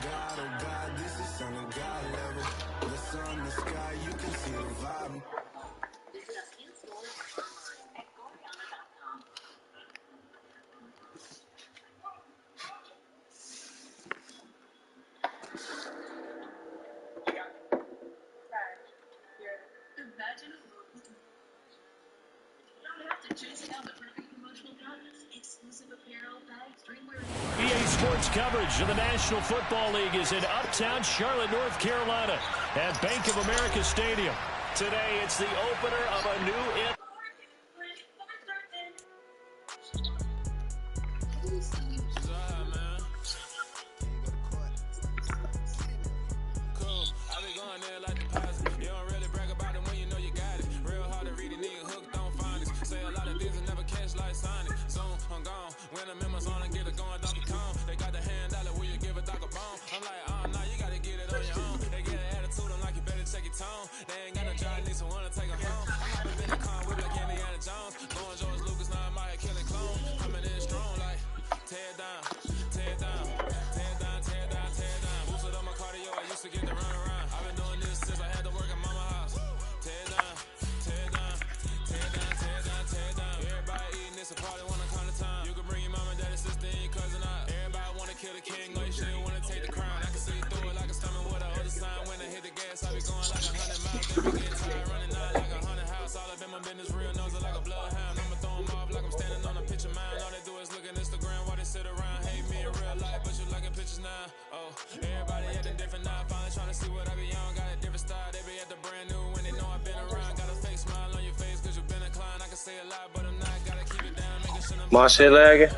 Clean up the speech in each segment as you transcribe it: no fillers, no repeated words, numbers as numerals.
God, oh God, this is son of God level. The sun, the sky, you can see the vibe. Visit us in stores or online at Goriana.com. Imagine a world with you don't have to chase down the perfect promotional products, exclusive apparel, bags, drinkware. EA Sports coverage of the National Football League is in uptown Charlotte, North Carolina at Bank of America Stadium. Today, it's the opener of a new when the members on and get it going, Donkey Kong. They got the hand dollar, will you give a dog a bone? I'm like, oh, no, you gotta get it on your own. They get an attitude, I'm like, you better check your tone. They ain't got no job, need someone to take her home. I'm out of been a con whip like Indiana Jones. Going George Lucas, now I'm out here killing clone. Coming in strong, like, tear down, tear down, tear down, tear down, tear down. Boosted up my cardio, I used to get the run around. I've been doing this since I had to work at mama house. Tear down, tear down, tear down, tear down, tear down. Everybody eating this, a party wanna come to time. You can bring your mama, daddy, sister, and your cousin out. Everybody wanna kill the king, like shit, wanna take the crown. I can see through it like a stomach with a other sign. When I hit the gas, I be going like 100 miles. They be getting tired, running out like 100 house. All up in my business, real nose like a bloodhound. I'ma throw them off like I'm standing on a picture mound. All they do is look at Instagram while they sit around. Hate me in real life, but you liking pictures now. Oh, everybody acting different now. Finally trying to see what I be on. Got a different style, they be at the brand new when they know I've been around. Got a fake smile on your face cause you've been inclined. I can say a lot, but I'm not. Gotta keep it down, making sure I'm my shit lagging.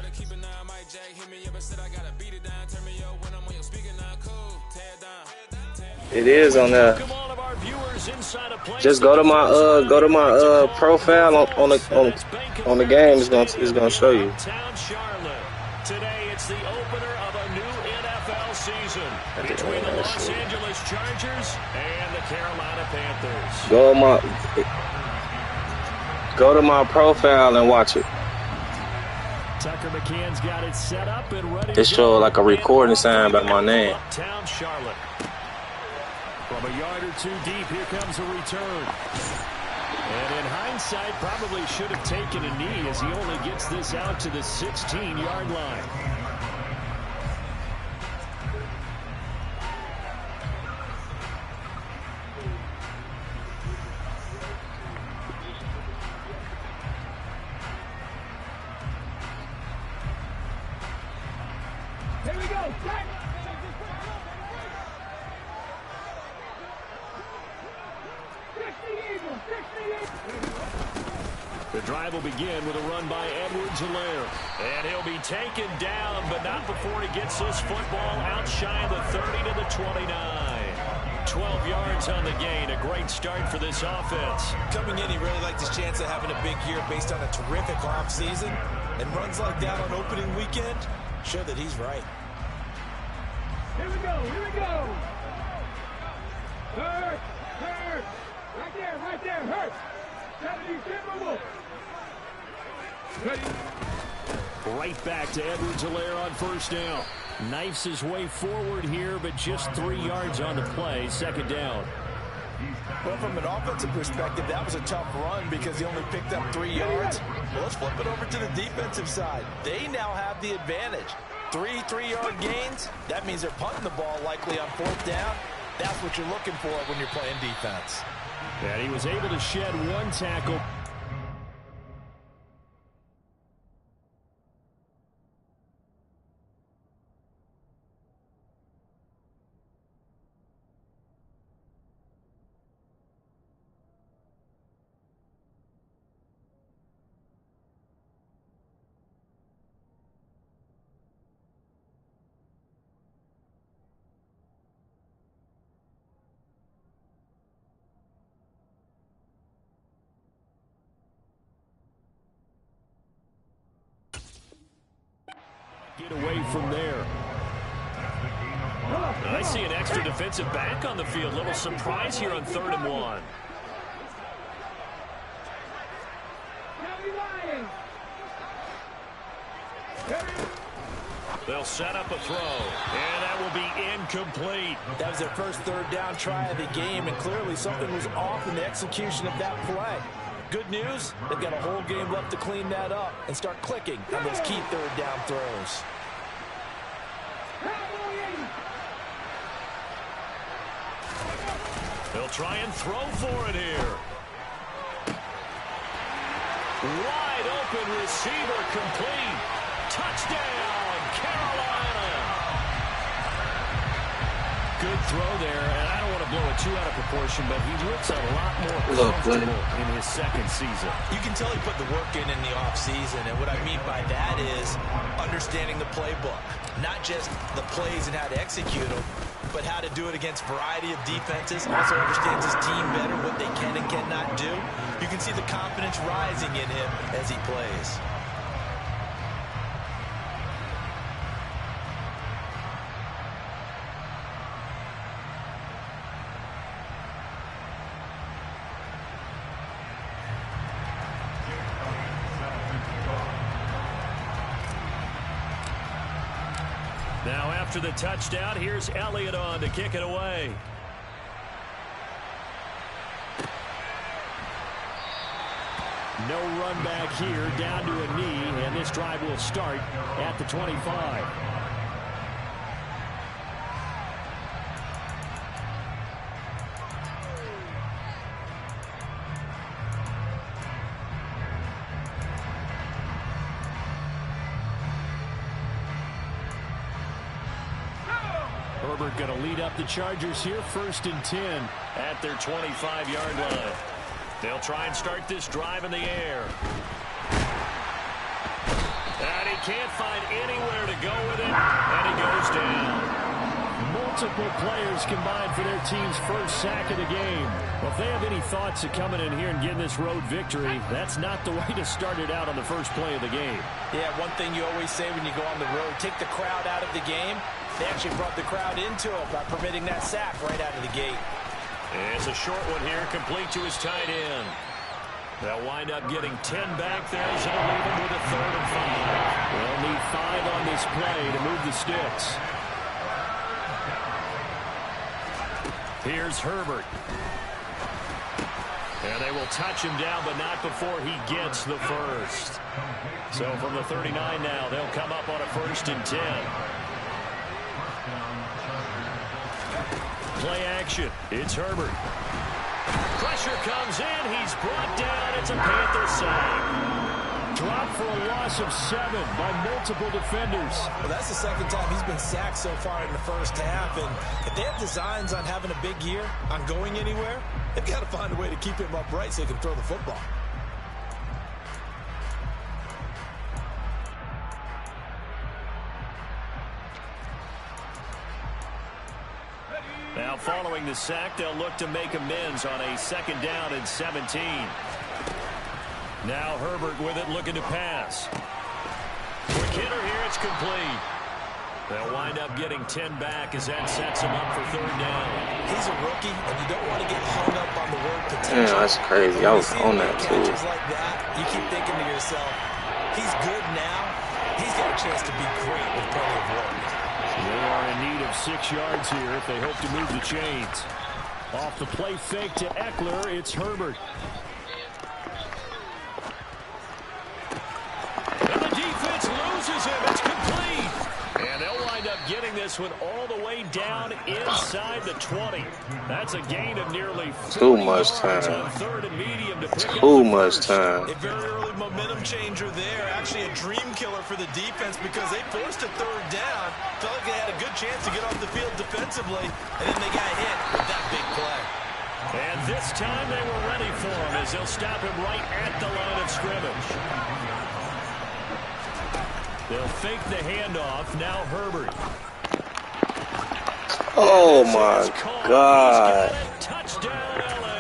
It is on there. Just go to my profile on the game. It's gonna show you. Today it's the opener of a new NFL season between the Los Angeles Chargers and the Carolina Panthers. Go to my profile and watch it. Tucker McCann's got it set up and ready. It showed like a recording sign by my name. Uptown Charlotte. From a yard or two deep, here comes a return. And in hindsight, probably should have taken a knee as he only gets this out to the 16-yard line. Here we go. The drive will begin with a run by Edwards-Helaire. And he'll be taken down, but not before he gets this football out shy of the 30 to the 29. 12 yards on the gain. A great start for this offense. Coming in, he really liked his chance of having a big year based on a terrific offseason. And runs like that on opening weekend show that he's right. Here we go. Here we go. Hurt. Right there. Hurt. Ready. Right back to Edwards-Helaire on first down. Knifes his way forward here, but just 3 yards on the play. Second down. Well, from an offensive perspective, that was a tough run because he only picked up 3 yards. Well, let's flip it over to the defensive side. They now have the advantage. 3 3-yard gains. That means they're punting the ball likely on fourth down. That's what you're looking for when you're playing defense. And he was able to shed one tackle. Get away from there. I see an extra defensive back on the field. Little surprise here on 3rd and 1. They'll They'll set up a throw, and that will be incomplete. That was their first third down try of the game, and clearly something was off in the execution of that play. Good news, they've got a whole game left to clean that up and start clicking on those key third down throws. They'll try and throw for it here. Wide open receiver complete. Touchdown, Carolina. Good throw there, and I don't want to blow it too out of proportion, but he looks a lot more comfortable in his second season. You can tell he put the work in the offseason, and what I mean by that is understanding the playbook. Not just the plays and how to execute them, but how to do it against a variety of defenses. Also understands his team better, what they can and cannot do. You can see the confidence rising in him as he plays. Now after the touchdown, here's Elliott on to kick it away. No run back here, down to a knee, and this drive will start at the 25. Herbert going to lead up the Chargers here, 1st and 10 at their 25-yard line. They'll try and start this drive in the air. And he can't find anywhere to go with it, and he goes down. Multiple players combined for their team's first sack of the game. Well, if they have any thoughts of coming in here and getting this road victory, that's not the way to start it out on the first play of the game. Yeah, one thing you always say when you go on the road, take the crowd out of the game. They actually brought the crowd into it by permitting that sack right out of the gate. It's a short one here, complete to his tight end. They'll wind up getting 10 back there, so they'll leave him with a 3rd and 5. They'll need 5 on this play to move the sticks. Here's Herbert. And they will touch him down, but not before he gets the first. So from the 39 now, they'll come up on a 1st and 10. Play action. It's Herbert. Pressure comes in. He's brought down. It's a Panther sack. Dropped for a loss of 7 by multiple defenders. Well, that's the second time he's been sacked so far in the first half. And if they have designs on having a big year, on going anywhere, they've got to find a way to keep him upright so he can throw the football. Now following the sack, they'll look to make amends on a 2nd down and 17. Now Herbert with it, looking to pass. Quick hitter here, it's complete. They'll wind up getting 10 back as that sets him up for 3rd down. He's a rookie, and you don't want to get hung up on the word potential. Yeah, that's crazy. I was on that too. Like that, you keep thinking to yourself, he's good now. He's got a chance to be great with plenty of work. They are in need of 6 yards here if they hope to move the chains. Off the play fake to Eckler, it's Herbert. And the defense loses him. It's complete. And they'll wind up getting this one all the way down inside the 20. That's a gain of nearly 40 Too much yards time. on 3rd and medium to pick up Too the much first. time. A very early momentum changer there. Actually a dream killer for the defense because they forced a 3rd down. Felt like they had a good chance to get off the field defensively, and then they got hit with that big play. And this time they were ready for him as they'll stop him right at the line of scrimmage. They'll fake the handoff. Now Herbert. Oh my God. Touchdown, LA.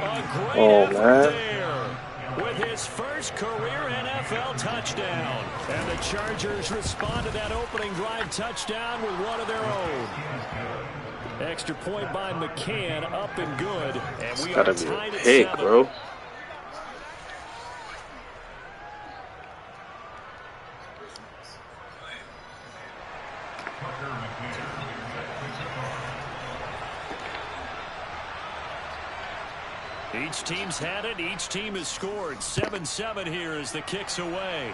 A great Oh, effort man. there with his first career NFL touchdown. And the Chargers respond to that opening drive touchdown with one of their own. Extra point by McCann, up and good. And we are Gotta be tied a at pick, 7. bro. Each team's had it. Each team has scored. 7-7 here as the kick's away.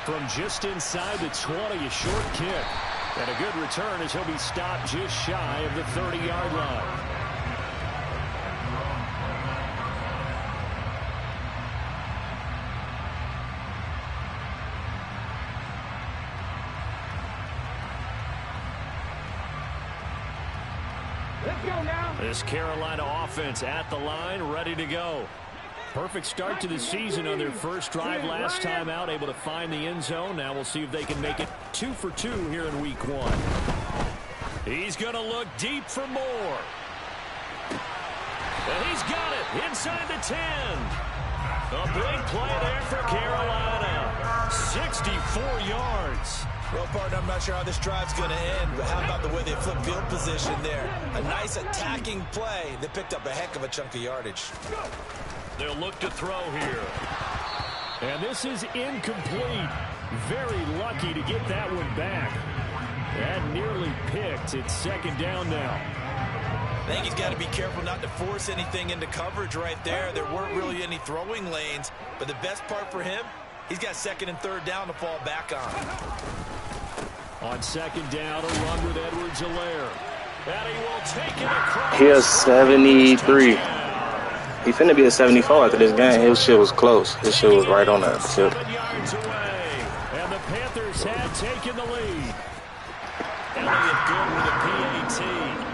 From just inside the 20, a short kick. And a good return as he'll be stopped just shy of the 30-yard line. Let's go now. This Carolina offense at the line, ready to go. Perfect start to the season on their first drive last time out, able to find the end zone. Now we'll see if they can make it 2 for 2 here in week 1. He's going to look deep for more. And he's got it inside the 10. A big play there for Carolina. 64 yards. Well, partner, I'm not sure how this drive's going to end, but how about the way they flip field position there? A nice attacking play that picked up a heck of a chunk of yardage. They'll look to throw here. And this is incomplete. Very lucky to get that one back. That nearly picked. It's second down now. I think he's got to be careful not to force anything into coverage right there. There weren't really any throwing lanes, but the best part for him, he's got second and third down to fall back on. On second down, a run with Edwards-Helaire. And he will take it across. He has 73. He finna be a 74 after this game. His shit was close. His shit was right on that tip. 7 yards away. And the Panthers have taken the lead. Elliott good with a PAT.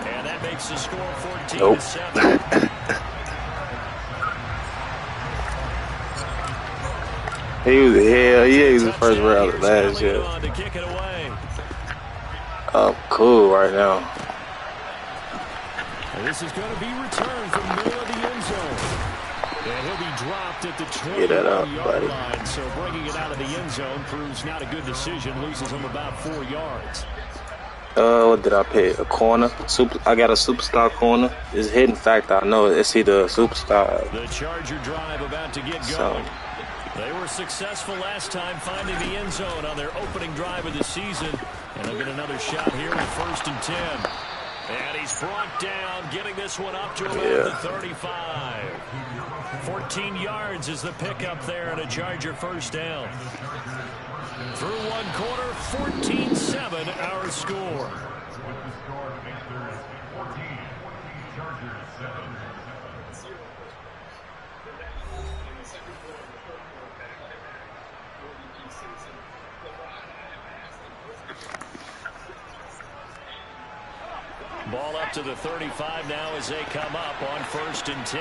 And that makes the score 14-7. He was, hell yeah, he was the first round last year. I'm cool right now. And this is going to be returned from the middle of the end zone. And he'll be dropped at the 20-yard line. So bringing it out of the end zone proves not a good decision. Loses him about 4 yards. What did I pay? A corner? I got a superstar corner. It's hidden factor. I know it's either a superstar. The Charger drive about to get going. They were successful last time finding the end zone on their opening drive of the season. And they'll get another shot here with 1st and 10. And he's brought down, getting this one up to about the 35. 14 yards is the pickup there and a Charger first down. Through one quarter, 14-7 our score. Ball up to the 35 now as they come up on 1st and 10.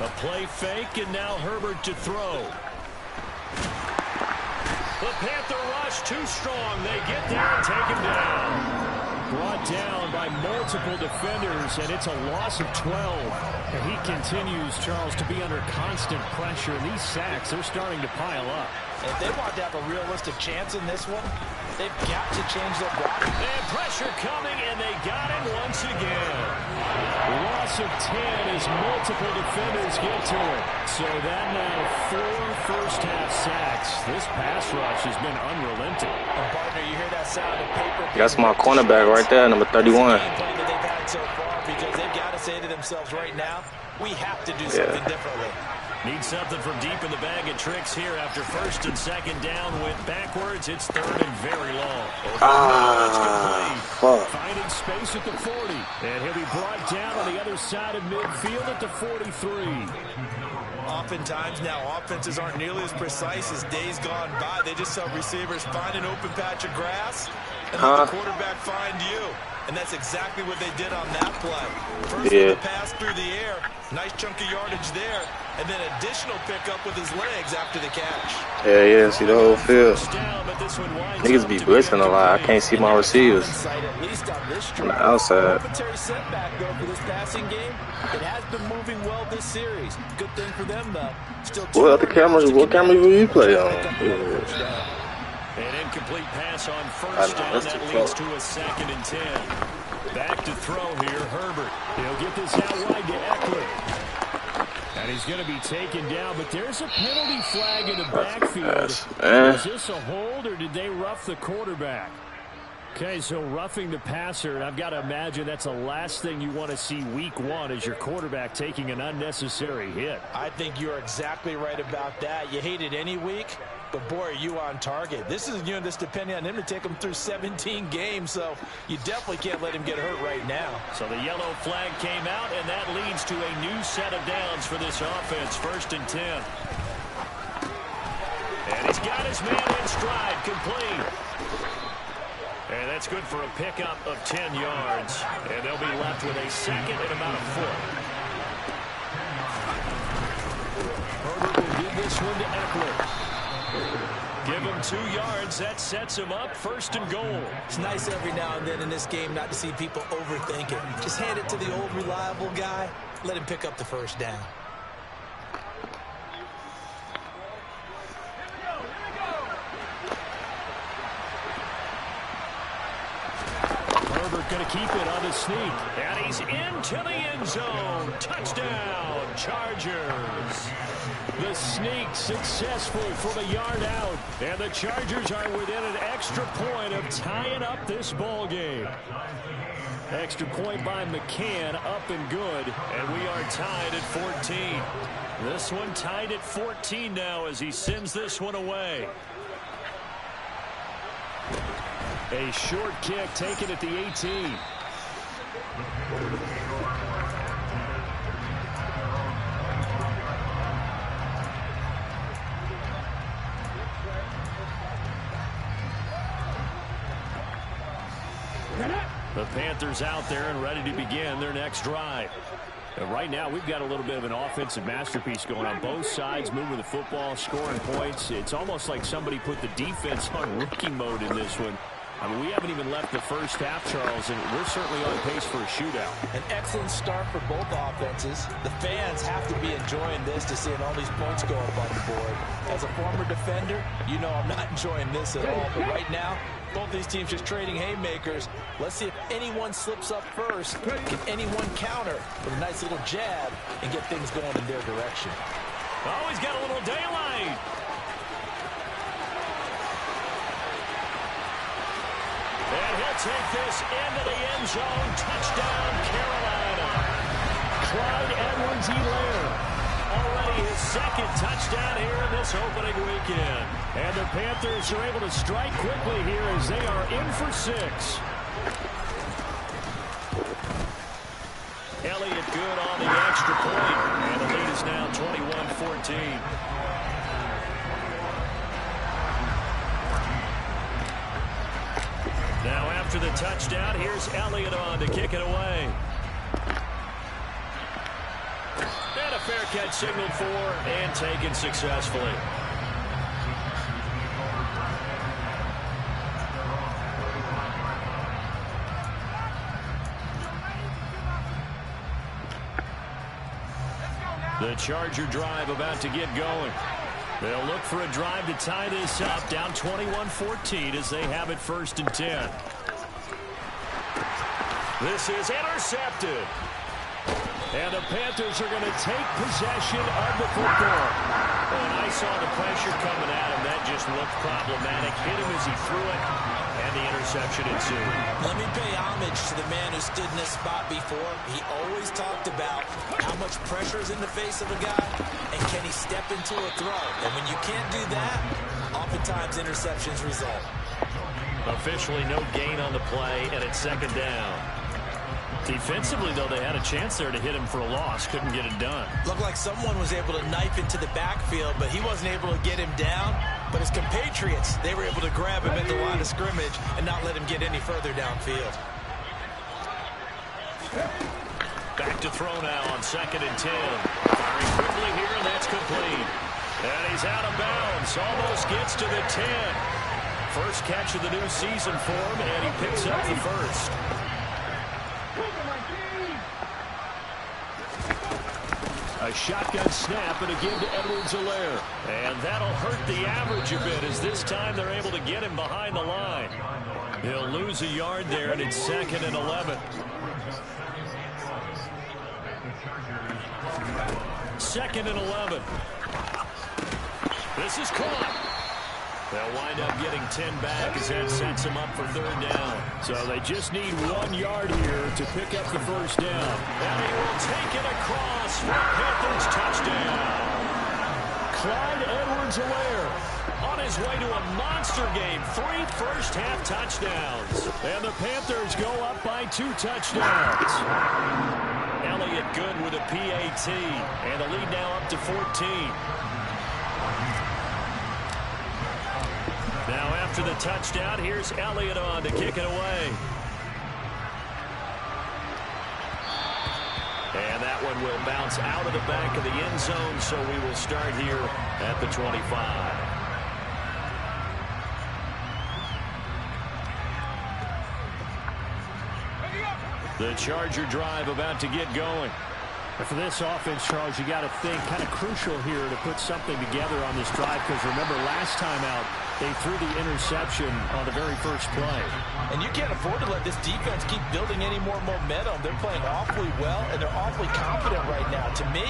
A play fake, and now Herbert to throw. The Panther rush too strong. They get there and take him down. Brought down by multiple defenders, and it's a loss of 12. And he continues, Charles, to be under constant pressure. And these sacks, they're starting to pile up. If they want to have a realistic chance in this one, they've got to change their block. They have pressure coming, and they got him once again. Loss of 10 as multiple defenders get to it. So that now 4 first-half sacks. This pass rush has been unrelenting. Partner, you hear that sound of paper? That's my cornerback right there, number 31. That they've had so far because they've got to say to themselves right now, we have to do something differently. Need something from deep in the bag of tricks here after 1st and 2nd down. Went backwards. It's 3rd and very long. Fuck. Finding space at the 40. And he'll be brought down on the other side of midfield at the 43. Oftentimes now offenses aren't nearly as precise as days gone by. They just have receivers find an open patch of grass and let the quarterback find you. And that's exactly what they did on that play. First with a pass through the air, nice chunk of yardage there, and then additional pickup with his legs after the catch. Yeah, see the whole field. Niggas be blitzing a lot. I can't see my receivers on the outside. Setback though for this passing game. It has been moving well this series. Good thing for them though. Still What camera will you play on? An incomplete pass on 1st down. That leads to a 2nd and 10. Back to throw here, Herbert. He'll get this out wide to Eckler. And he's going to be taken down, but there's a penalty flag in the backfield. Is this a hold, or did they rough the quarterback? Okay, so roughing the passer, and I've got to imagine that's the last thing you want to see week one is your quarterback taking an unnecessary hit. I think you're exactly right about that. You hate it any week, but boy, are you on target. This is, this depending on him to take him through 17 games, so you definitely can't let him get hurt right now. So the yellow flag came out, and that leads to a new set of downs for this offense, 1st and 10. And he's got his man in stride, complete. And that's good for a pickup of 10 yards. And they'll be left with a second and about a foot. Herbert will give this one to Eckler. Give him 2 yards. That sets him up 1st and goal. It's nice every now and then in this game not to see people overthink it. Just hand it to the old reliable guy. Let him pick up the 1st down. Going to keep it on the sneak. And he's into the end zone. Touchdown, Chargers. The sneak successful from a yard out. And the Chargers are within an extra point of tying up this ball game. Extra point by McCann, up and good. And we are tied at 14. This one tied at 14 now as he sends this one away. A short kick taken at the 18. The Panthers out there and ready to begin their next drive. And right now, we've got a little bit of an offensive masterpiece going on. Both sides moving the football, scoring points. It's almost like somebody put the defense on rookie mode in this one. I mean, we haven't even left the first half, Charles, and we're certainly on pace for a shootout. An excellent start for both offenses. The fans have to be enjoying this to seeing all these points go up on the board. As a former defender, you know I'm not enjoying this at all. But right now, both these teams just trading haymakers. Let's see if anyone slips up first. Can anyone counter with a nice little jab and get things going in their direction? Oh, he's got a little daylight. And he'll take this into the end zone. Touchdown, Carolina. Clyde Edwards-Helaire. Already his 2nd touchdown here in this opening weekend. And the Panthers are able to strike quickly here as they are in for 6. Elliott good on the extra point. And the lead is now 21-14. Now after the touchdown, here's Elliott on to kick it away. And a fair catch signaled for and taken successfully. The Charger drive about to get going. They'll look for a drive to tie this up, down 21-14 as they have it 1st and 10. This is intercepted. And the Panthers are going to take possession of the football. And I saw the pressure coming at him. That just looked problematic. Hit him as he threw it, and the interception ensued. Let me pay homage to the man who stood in this spot before. He always talked about how much pressure is in the face of a guy, and can he step into a throw. And when you can't do that, oftentimes interceptions result. Officially no gain on the play, and it's 2nd down. Defensively, though, they had a chance there to hit him for a loss. Couldn't get it done. Looked like someone was able to knife into the backfield, but he wasn't able to get him down. But his compatriots, they were able to grab him at the line of scrimmage and not let him get any further downfield. Back to throw now on 2nd and 10. Firing quickly here, and that's complete. And he's out of bounds. Almost gets to the 10. First catch of the new season for him, and he picks up the 1st. A shotgun snap and a give to Edwards-Helaire. And that'll hurt the average a bit as this time they're able to get him behind the line. He'll lose a yard there, and it's 2nd and 11. 2nd and 11. This is caught. They'll wind up getting 10 back as that sets them up for 3rd down. So they just need 1 yard here to pick up the 1st down. And he will take it across for a Panthers touchdown. Clyde Edwards-Helaire on his way to a monster game. 3 first-half touchdowns. And the Panthers go up by 2 touchdowns. Elliott good with a PAT. And the lead now up to 14. Now after the touchdown, here's Elliott on to kick it away. And that one will bounce out of the back of the end zone, so we will start here at the 25. The Charger drive about to get going. And for this offense, Charles, you got to think kind of crucial here to put something together on this drive, because remember last time out they threw the interception on the very first play. And you can't afford to let this defense keep building any more momentum. They're playing awfully well, and they're awfully confident right now. To me,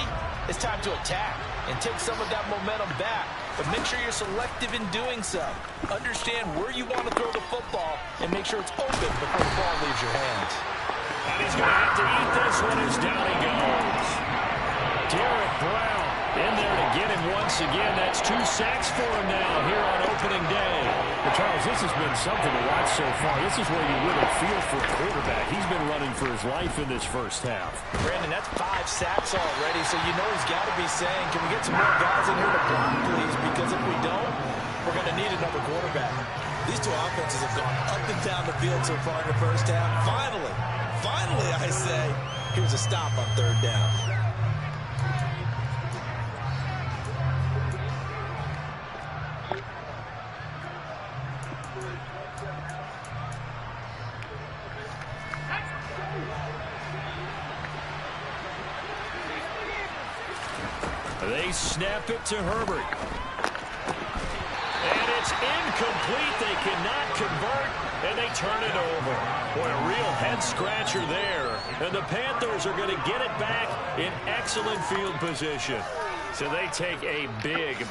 it's time to attack and take some of that momentum back. But make sure you're selective in doing so. Understand where you want to throw the football and make sure it's open before the ball leaves your hands. And he's going to have to eat this one as down he goes. Derek Brown in there to get him once again. That's 2 sacks for him now here on opening day. But Charles, this has been something to watch so far. This is where you really feel for a quarterback. He's been running for his life in this first half. Brandon, that's 5 sacks already, so you know he's got to be saying, can we get some more guys in here to block, please? Because if we don't, we're going to need another quarterback. These two offenses have gone up and down the field so far in the first half. Finally, I say, here's a stop on 3rd down. They snap it to Herbert. And it's incomplete. They cannot convert, and they turn it over. Boy, a real head-scratcher there. And the Panthers are going to get it back in excellent field position. So they take a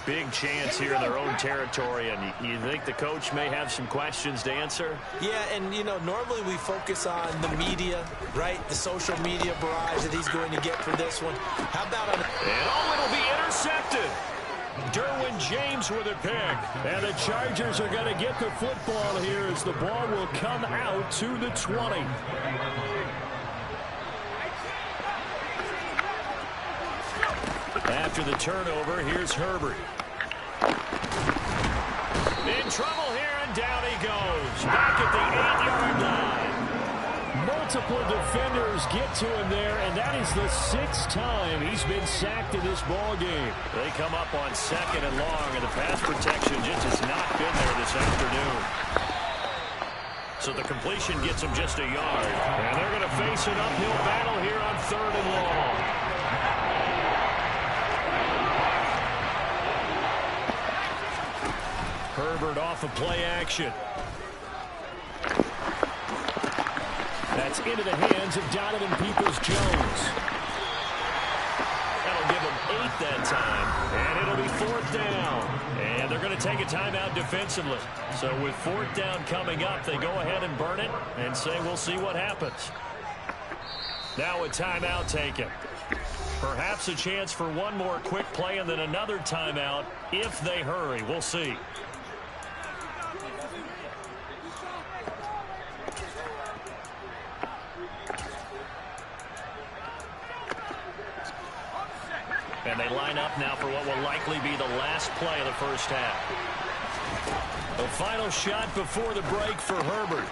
big chance here in their own territory. And you think the coach may have some questions to answer? Yeah, and, you know, normally we focus on the media, right? The social media barrage that he's going to get for this one. How about on... And it'll be intercepted. Derwin James with a pick. And the Chargers are going to get the football here as the ball will come out to the 20. After the turnover, here's Herbert. In trouble here, and down he goes. Back at the 8-yard line. Multiple defenders get to him there, and that is the 6th time he's been sacked in this ball game. They come up on 2nd and long, and the pass protection just has not been there this afternoon. So the completion gets him just a yard. And they're going to face an uphill battle here on 3rd and long. Herbert off of play action. That's into the hands of Donovan Peoples-Jones. That'll give him 8 that time. And it'll be 4th down. And they're going to take a timeout defensively. So with 4th down coming up, they go ahead and burn it and say we'll see what happens. Now a timeout taken. Perhaps a chance for one more quick play and then another timeout if they hurry. We'll see. And they line up now for what will likely be the last play of the first half. The final shot before the break for Herbert.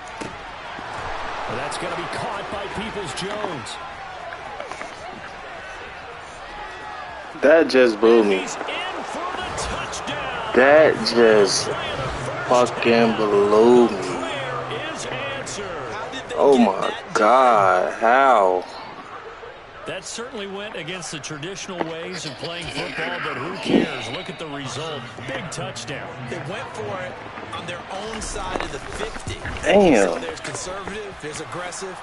And that's going to be caught by Peoples-Jones. That just blew me. He's in for the touchdown. That just fucking blew me. Prayer is answered. Oh my God, how? That certainly went against the traditional ways of playing football, but who cares? Look at the result. Big touchdown. They went for it on their own side of the 50. Damn. So there's conservative, there's aggressive,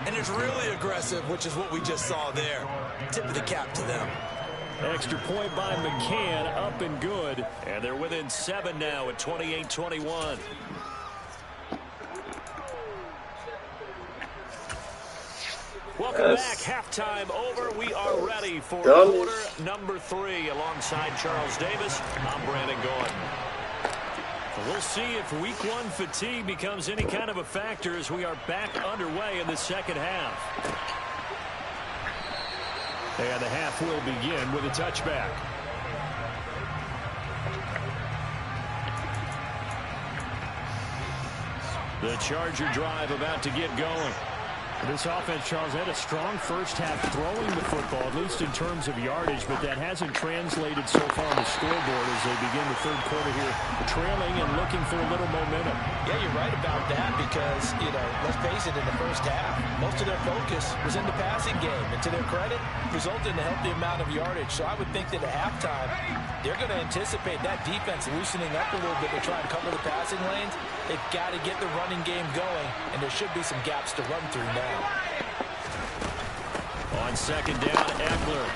and there's really aggressive, which is what we just saw there. Tip of the cap to them. Extra point by McCann, up and good. And they're within 7 now at 28-21. Welcome back. Halftime over. We are ready for quarter number 3. Alongside Charles Davis, I'm Brandon Gordon. We'll see if week 1 fatigue becomes any kind of a factor as we are back underway in the second half. And the half will begin with a touchback. The Charger drive about to get going. This offense, Charles, had a strong first half throwing the football, at least in terms of yardage, but that hasn't translated so far on the scoreboard as they begin the third quarter here, trailing and looking for a little momentum. Yeah, you're right about that because, let's face it, in the first half, most of their focus was in the passing game. And to their credit, resulted in a healthy amount of yardage. So I would think that at halftime, they're going to anticipate that defense loosening up a little bit to try and cover the passing lanes. They've got to get the running game going, and there should be some gaps to run through now. On second down, Eckler.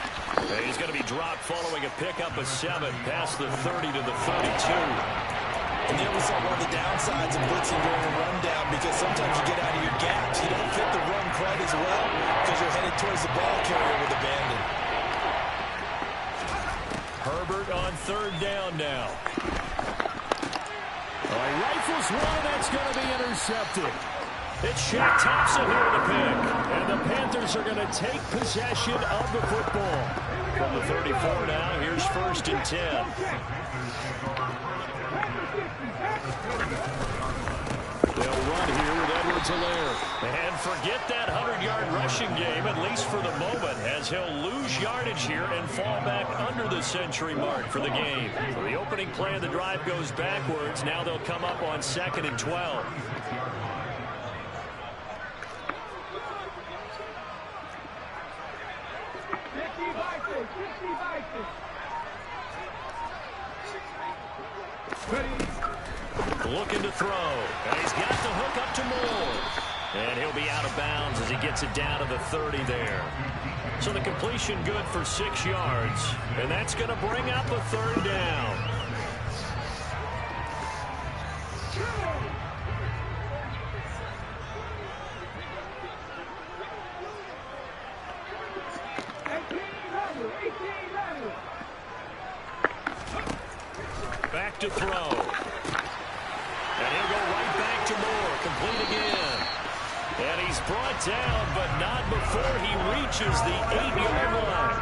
He's going to be dropped following a pickup of 7 past the 30 to the 32. And there was one of the downsides of blitzing during a rundown because sometimes you get out of your gaps. You don't fit the run quite as well because you're headed towards the ball carrier with abandon. Herbert on third down now. He rifles one, that's going to be intercepted. It's Shaq Thompson here to pick. And the Panthers are going to take possession of the football. From the 34 now, here's 1st and 10. They'll run here with Edwards-Helaire. And forget that 100-yard rushing game, at least for the moment, as he'll lose yardage here and fall back under the century mark for the game. So the opening play of the drive goes backwards. Now they'll come up on 2nd and 12. Looking to throw. And he's got the hook up to Moore. And he'll be out of bounds as he gets it down to the 30 there. So the completion good for 6 yards. And that's going to bring up a 3rd down. Back to throw. And he'll go right back to Moore. Complete again. And he's brought down, but not before he reaches the 8-yard line.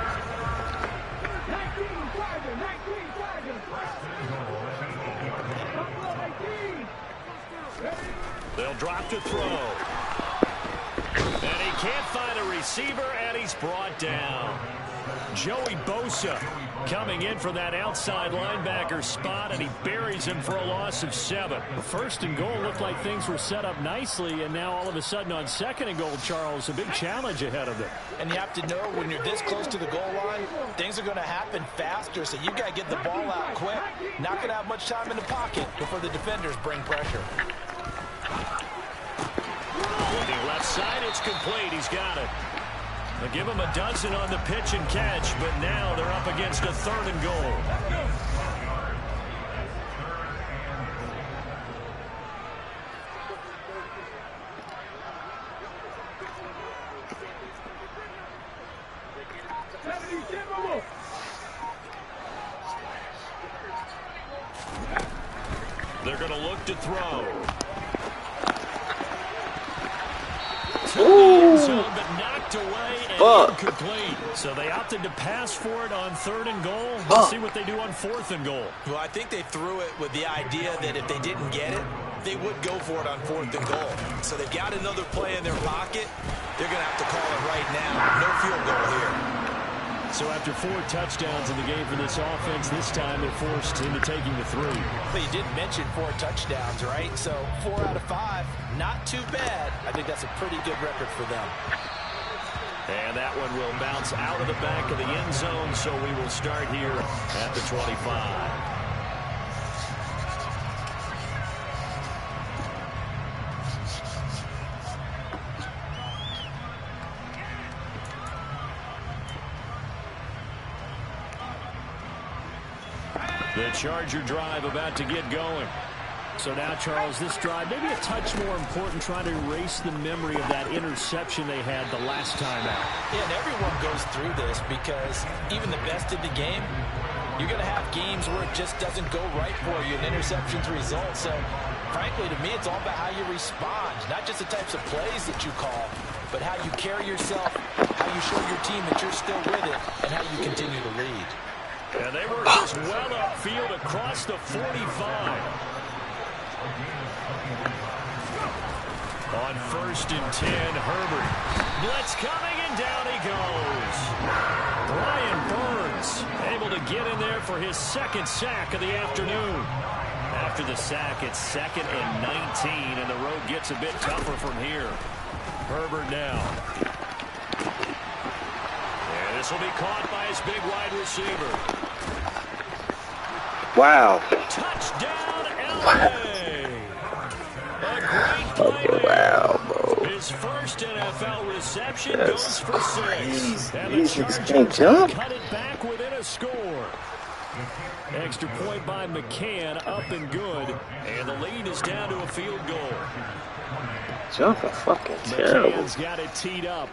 They'll drop to throw. And he can't find a receiver, and he's brought down. Joey Bosa coming in for that outside linebacker spot, and he buries him for a loss of 7. First and goal looked like things were set up nicely, and now all of a sudden on 2nd and goal, Charles, a big challenge ahead of them. And you have to know when you're this close to the goal line, things are going to happen faster, so you've got to get the ball out quick. Not going to have much time in the pocket before the defenders bring pressure. Looking left side, it's complete. He's got it. They'll give him a dozen on the pitch and catch, but now they're up against a 3rd and goal. They're going to look to throw. Ooh. But knocked away and incomplete. So they opted to pass for it on 3rd and goal. We'll see what they do on 4th and goal. Well, I think they threw it with the idea that if they didn't get it, they would go for it on 4th and goal. So they've got another play in their pocket. They're going to have to call it right now. No field goal here. So after 4 touchdowns in the game for this offense, this time they're forced into taking the 3. But you did mention 4 touchdowns, right? So 4 out of 5, not too bad. I think that's a pretty good record for them. And that one will bounce out of the back of the end zone, so we will start here at the 25. The Charger drive about to get going. So now, Charles, this drive maybe a touch more important, trying to erase the memory of that interception they had the last time out. Yeah, and everyone goes through this because even the best in the game, you're going to have games where it just doesn't go right for you, and interceptions result. So, frankly, to me, it's all about how you respond, not just the types of plays that you call, but how you carry yourself, how you show your team that you're still with it, and how you continue to lead. And they were just well upfield across the 45. On 1st and 10, Herbert. Blitz coming, and down he goes. Brian Burns able to get in there for his second sack of the afternoon. After the sack, it's 2nd and 19, and the road gets a bit tougher from here. Herbert now. And this will be caught by his big wide receiver. Wow. Touchdown, LA. A great play. Okay, wow, bro. His first NFL reception That's goes for 6. And the these niggas can't Chargers jump. cut it back within a score. Extra point by McCann, up and good. And the lead is down to a field goal. Jumping fucking terrible. McCann's got it teed up.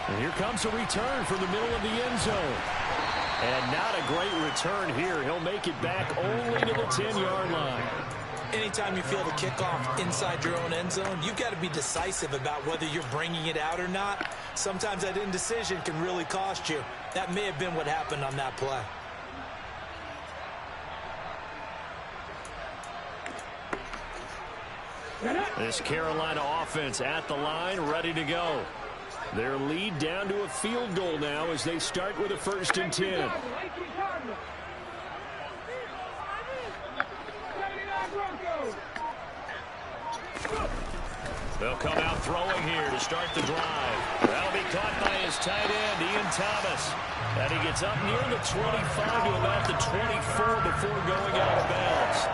And here comes a return from the middle of the end zone. And not a great return here. He'll make it back only to the 10-yard line. Anytime you feel the kickoff inside your own end zone, you've got to be decisive about whether you're bringing it out or not. Sometimes that indecision can really cost you. That may have been what happened on that play. This Carolina offense at the line, ready to go. Their lead down to a field goal now as they start with a 1st and 10. They'll come out throwing here to start the drive. That'll be caught by his tight end, Ian Thomas. And he gets up near the 25 to about the 24 before going out of bounds.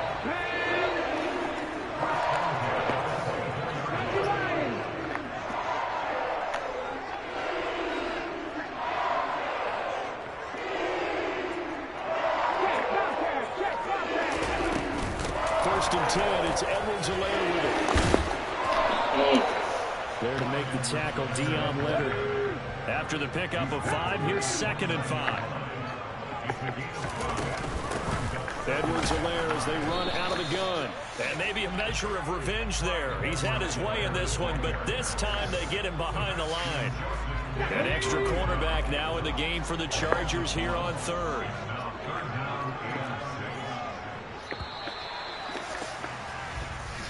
And 10, it's Edwards-Helaire with it. There to make the tackle, Deion Leonard. After the pickup of 5, here's 2nd and 5. Edwards-Helaire as they run out of the gun. And maybe a measure of revenge there. He's had his way in this one, but this time they get him behind the line. An extra cornerback now in the game for the Chargers here on 3rd.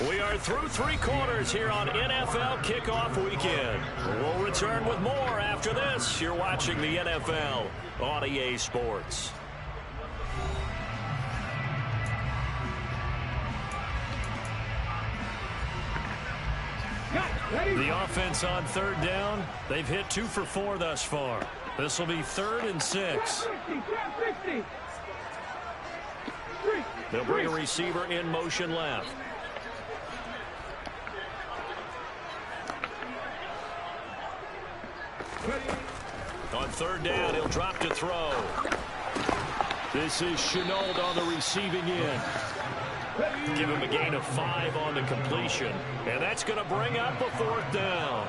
We are through 3 quarters here on NFL Kickoff Weekend. We'll return with more after this. You're watching the NFL on EA Sports. The offense on 3rd down. They've hit 2 for 4 thus far. This will be 3rd and 6. They'll bring a receiver in motion left. On 3rd down, he'll drop to throw. This is Chenault on the receiving end. Give him a gain of 5 on the completion. And that's going to bring up a 4th down.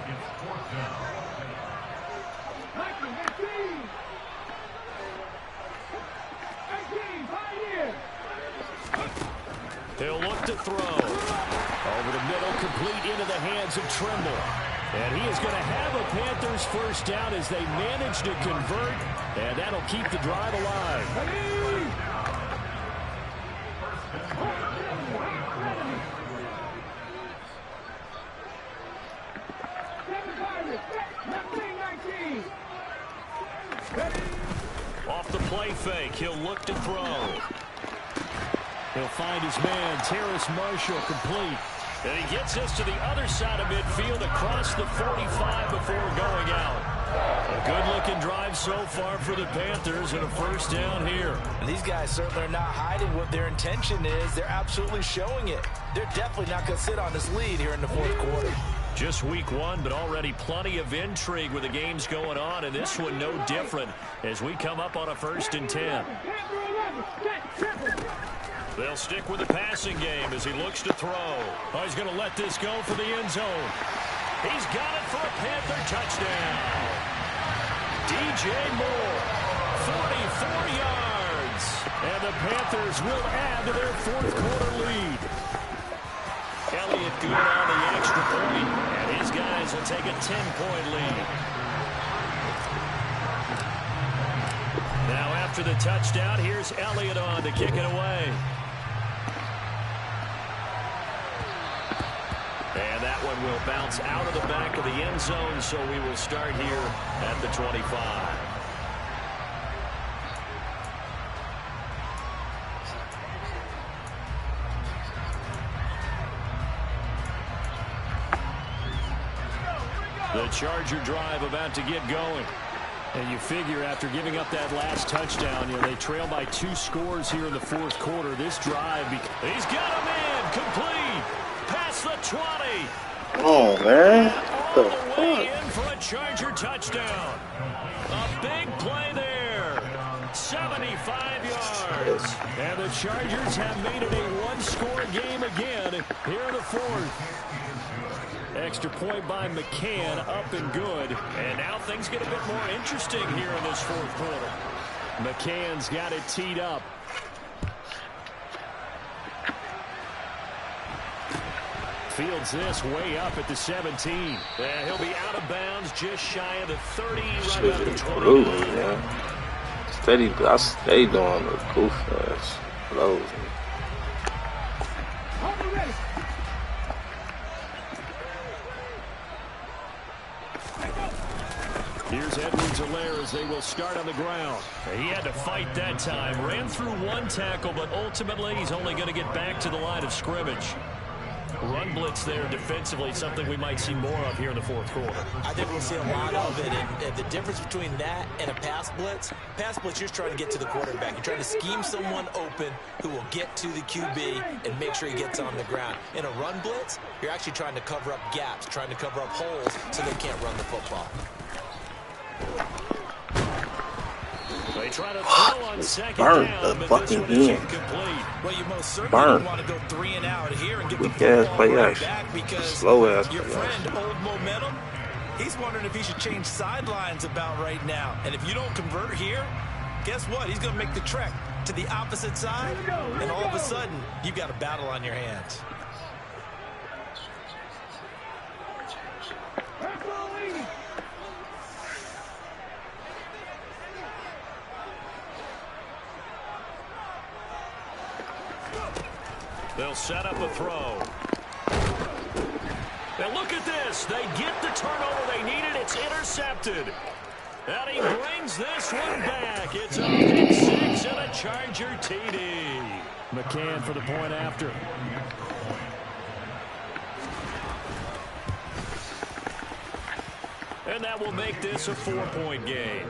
He'll look to throw. Over the middle, complete into the hands of Trimble. And he is going to have a Panthers 1st down as they manage to convert. And that'll keep the drive alive. Off the play fake, he'll look to throw. He'll find his man, Terrace Marshall, complete. And he gets us to the other side of midfield across the 45 before going out. A good-looking drive so far for the Panthers and a 1st down here. And these guys certainly are not hiding what their intention is. They're absolutely showing it. They're definitely not going to sit on this lead here in the 4th quarter. Just week 1, but already plenty of intrigue with the games going on, and this one no different as we come up on a 1st and 10. They'll stick with the passing game as he looks to throw. Oh, he's going to let this go for the end zone. He's got it for a Panther touchdown. DJ Moore, 44 yards. And the Panthers will add to their 4th quarter lead. Elliott good on the extra point, and his guys will take a 10-point lead. Now after the touchdown, here's Elliott on to kick it away. And that one will bounce out of the back of the end zone, so we will start here at the 25. The Charger drive about to get going. And you figure after giving up that last touchdown, they trail by 2 scores here in the 4th quarter. This drive, he's got him in, complete, past the 20. Oh, man. All the way in for a Charger touchdown. A big play there. 75 yards. And the Chargers have made it a 1-score game again here in the 4th. Extra point by McCann, up and good. And now things get a bit more interesting here in this 4th quarter. McCann's got it teed up. Fields this way up at the 17. And he'll be out of bounds just shy of the 30, right about the 20. I stay doing the goof ass blows. Here's Edwards-Helaire as they will start on the ground. He had to fight that time. Ran through 1 tackle, but ultimately he's only going to get back to the line of scrimmage. Run blitz there defensively, something we might see more of here in the 4th quarter. I think we'll see a lot of it. And the difference between that and a pass blitz, you're just trying to get to the quarterback. You're trying to scheme someone open who will get to the QB and make sure he gets on the ground. In a run blitz, you're actually trying to cover up gaps, trying to cover up holes so they can't run the football. They try to throw on 2nd down, but this one is incomplete. Well, you most certainly want to go 3 and out here and get the football right back because your friend, Old Momentum, he's wondering if he should change sidelines about right now. And if you don't convert here, guess what? He's going to make the trek to the opposite side, and all of a sudden, you've got a battle on your hands. They'll set up a throw. And look at this. They get the turnover they needed. It's intercepted. And he brings this one back. It's a pick 6 and a Charger TD. McCann for the point after. And that will make this a 4-point game.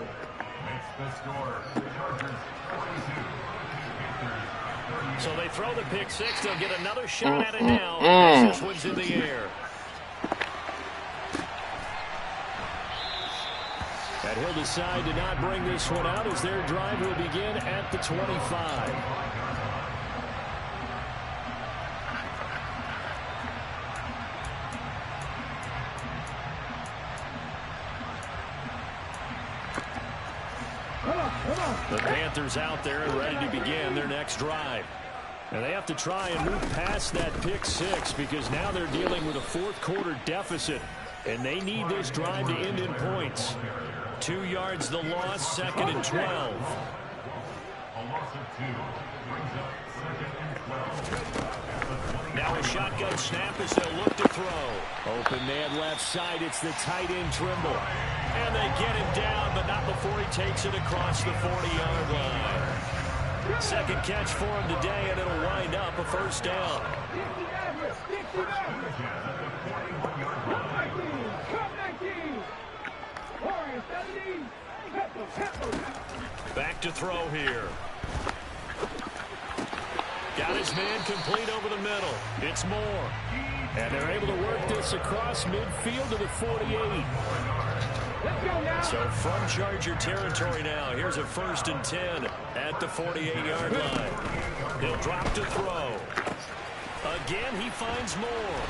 So they throw the pick 6. They'll get another shot at it now. This one's in the air. And he'll decide to not bring this one out as their drive will begin at the 25. The Panthers out there and ready to begin their next drive. And they have to try and move past that pick 6 because now they're dealing with a 4th quarter deficit. And they need this drive to end in points. 2 yards the loss, 2nd and 12. Now a shotgun snap as they'll look to throw. Open man left side. It's the tight end Trimble. And they get him down, but not before he takes it across the 40-yard line. 2nd catch for him today, and it'll wind up a 1st down. Back to throw here. Got his man complete over the middle. It's Moore. And they're able to work this across midfield to the 48. So from Charger territory now, here's a 1st and 10 at the 48-yard line. They'll drop to throw. Again, he finds more.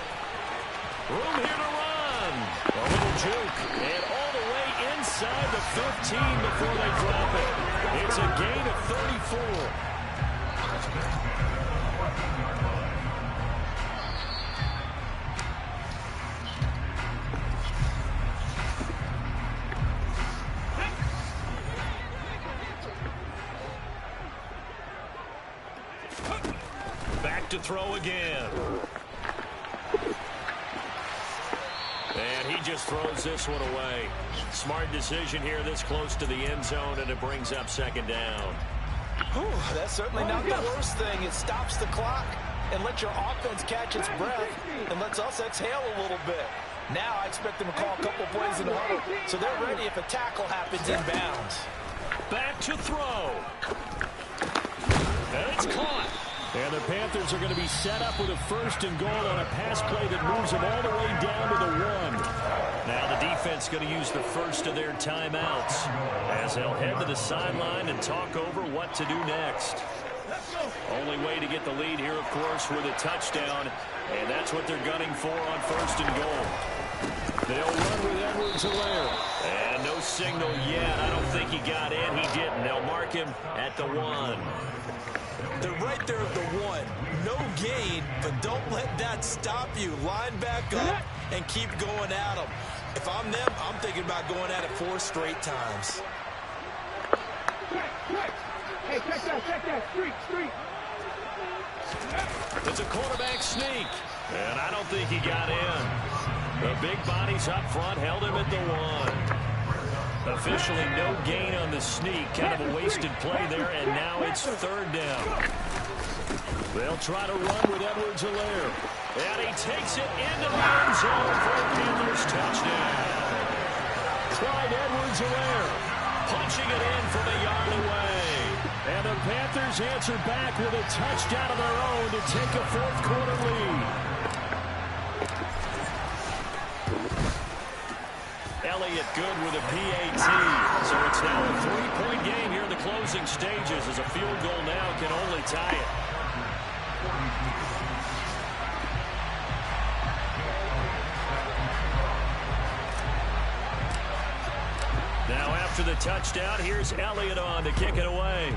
Room here to run. A little juke. And all the way inside the 15 before they drop it. It's a gain of 34. To throw again. And he just throws this one away. Smart decision here this close to the end zone, and it brings up 2nd down. Whew, that's certainly not the worst thing. It stops the clock and lets your offense catch its breath and lets us exhale a little bit. Now I expect them to call a couple plays in the huddle, so they're ready if a tackle happens in bounds. Back to throw. And it's caught. And the Panthers are going to be set up with a 1st and goal on a pass play that moves them all the way down to the 1. Now the defense going to use the first of their timeouts as they'll head to the sideline and talk over what to do next. Only way to get the lead here, of course, with a touchdown, and that's what they're gunning for on 1st and goal. They'll run with Edwards-Helaire. And no signal yet. I don't think he got in. He didn't. They'll mark him at the 1. They're right there at the 1. No gain, but don't let that stop you. Line back up and keep going at them. If I'm them, I'm thinking about going at it 4 straight times. Hey, check that. Street. It's a quarterback sneak. And I don't think he got in. The big bodies up front held him at the 1. Officially no gain on the sneak. Kind of a wasted play there, and now it's 3rd down. They'll try to run with Edwards-Helaire. And he takes it into the end zone for a Panthers touchdown. Clyde Edwards-Helaire punching it in from a yard away. And the Panthers answer back with a touchdown of their own to take a 4th quarter lead. Elliott good with a PAT. So it's now a 3-point game here in the closing stages as a field goal now can only tie it. Now after the touchdown, here's Elliott on to kick it away.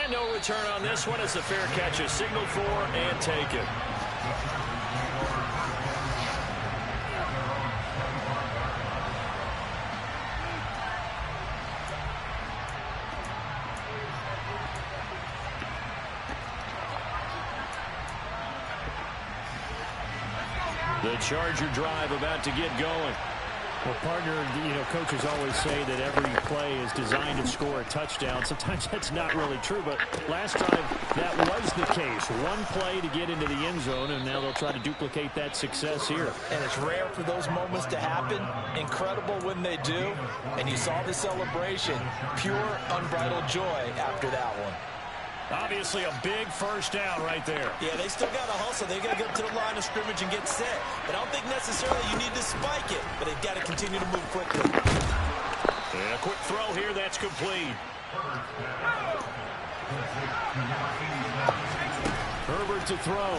And no return on this one as the fair catch is signaled for and taken. The Charger drive about to get going. Well, partner, coaches always say that every play is designed to score a touchdown. Sometimes that's not really true, but last drive that was the case. One play to get into the end zone, and now they'll try to duplicate that success here. And it's rare for those moments to happen. Incredible when they do. And you saw the celebration. Pure, unbridled joy after that one. Obviously a big 1st down right there. Yeah, they still got to hustle. They've got to get up to the line of scrimmage and get set. But I don't think necessarily you need to spike it. But they've got to continue to move quickly. And a quick throw here. That's complete. Herbert to throw.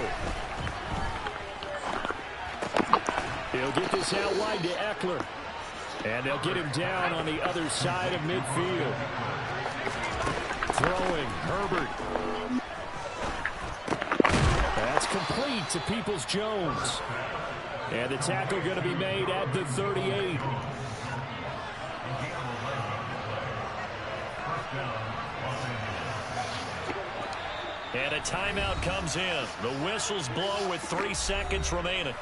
He'll get this out wide to Eckler. And they'll get him down on the other side of midfield. Throwing, Herbert. That's complete to Peoples-Jones. And the tackle going to be made at the 38. And a timeout comes in. The whistles blow with 3 seconds remaining.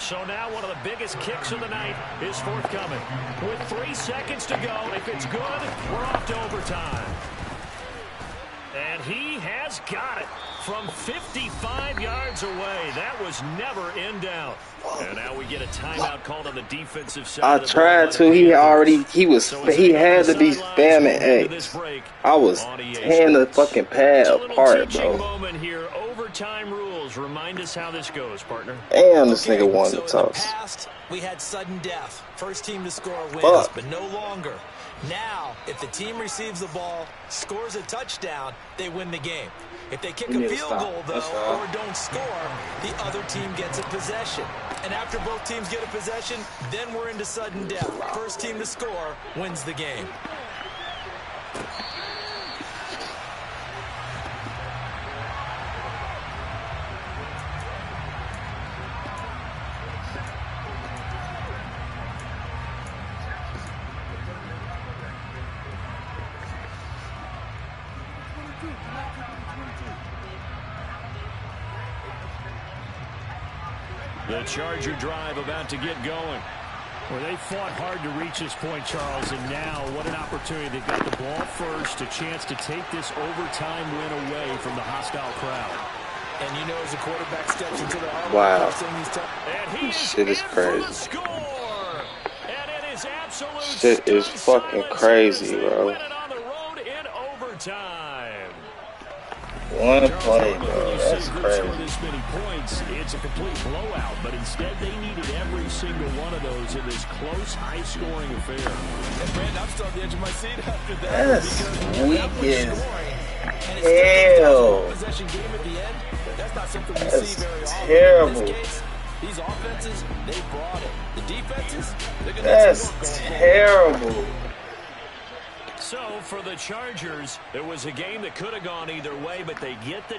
So now one of the biggest kicks of the night is forthcoming. With 3 seconds to go, if it's good, we're off to overtime. And he has got it. from 55 yards away. That was never in doubt. And now we get a timeout called on the defensive side. I tried to. He had to be spamming X. I was tearing the fucking pad apart, bro. Moment here. Overtime rules. Remind us how this goes, partner. Damn, this nigga wanted to toss. Past, we had sudden death. First team to score wins, but no longer. Now, if the team receives the ball, scores a touchdown, they win the game. If they kick a field goal, though, or don't score, the other team gets a possession. And after both teams get a possession, then we're into sudden death. First team to score wins the game. The Charger drive about to get going. Well, they fought hard to reach this point, Charles, and now what an opportunity. They've got the ball first, a chance to take this overtime win away from the hostile crowd. And you know, as a quarterback steps into the arm, wow, this shit is crazy. And it is absolute shit is fucking crazy, bro. One play, bro. That's crazy. This many points, it's a complete blowout, but instead they needed every single one of those in this close, high-scoring affair. And Brandon, I'm still on the edge of my seat after that. That's weak as hell. Possession game at the end. That's not something we That's see very often. terrible. In this case, these offenses, they brought it. The defenses, they're going to That's terrible. So, for the Chargers, it was a game that could have gone either way, but they get the